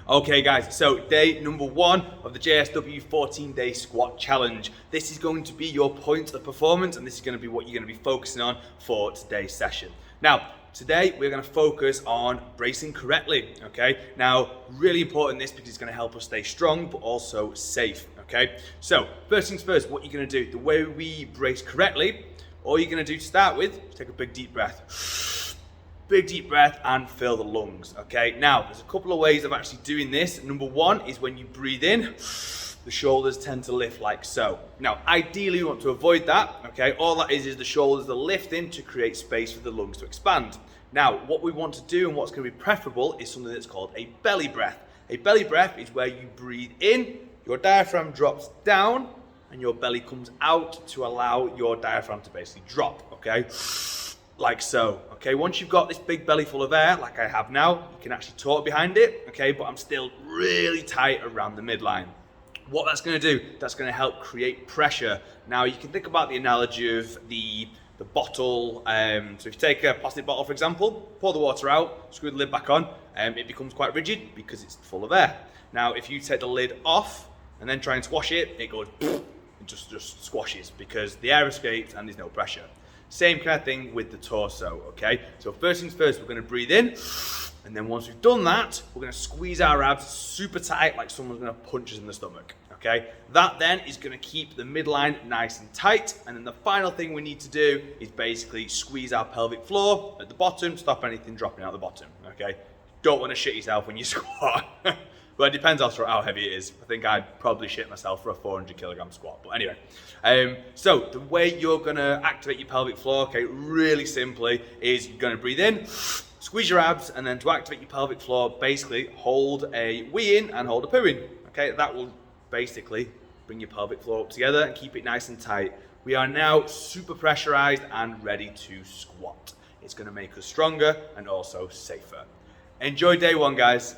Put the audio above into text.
Okay guys, so day number 1 of the JSW 14-day squat challenge. This is going to be your point of performance, and this is going to be what you're going to be focusing on for today's session. Now, today we're going to focus on bracing correctly, okay? Now, really important this because it's going to help us stay strong but also safe, okay? So, first things first, what you're going to do, the way we brace correctly, all you're going to do to start with, take a big deep breath. Big deep breath and fill the lungs, okay? Now, there's a couple of ways of actually doing this. Number 1 is when you breathe in, the shoulders tend to lift like so. Now, ideally, you want to avoid that, okay? All that is the shoulders are lifting to create space for the lungs to expand. Now, what we want to do and what's going to be preferable is something that's called a belly breath. A belly breath is where you breathe in, your diaphragm drops down, and your belly comes out to allow your diaphragm to basically drop, okay? Like so, okay? Once you've got this big belly full of air, like I have now, you can actually talk behind it, okay? But I'm still really tight around the midline. What that's gonna do, that's gonna help create pressure. Now, you can think about the analogy of the bottle. So if you take a plastic bottle, for example, pour the water out, screw the lid back on, it becomes quite rigid because it's full of air. Now, if you take the lid off and then try and squash it, it goes, it just squashes because the air escapes and there's no pressure. Same kind of thing with the torso, okay? So first things first, we're gonna breathe in, and then once we've done that, we're gonna squeeze our abs super tight like someone's gonna punch us in the stomach, okay? That then is gonna keep the midline nice and tight, and then the final thing we need to do is basically squeeze our pelvic floor at the bottom, stop anything dropping out the bottom, okay? Don't wanna shit yourself when you squat. But it depends also how heavy it is. I think I'd probably shit myself for a 400 kilogram squat. But anyway, so the way you're gonna activate your pelvic floor, okay, really simply, is you're gonna breathe in, squeeze your abs, and then to activate your pelvic floor, basically hold a wee in and hold a poo in. Okay, that will basically bring your pelvic floor up together and keep it nice and tight. We are now super pressurized and ready to squat. It's gonna make us stronger and also safer. Enjoy day 1, guys.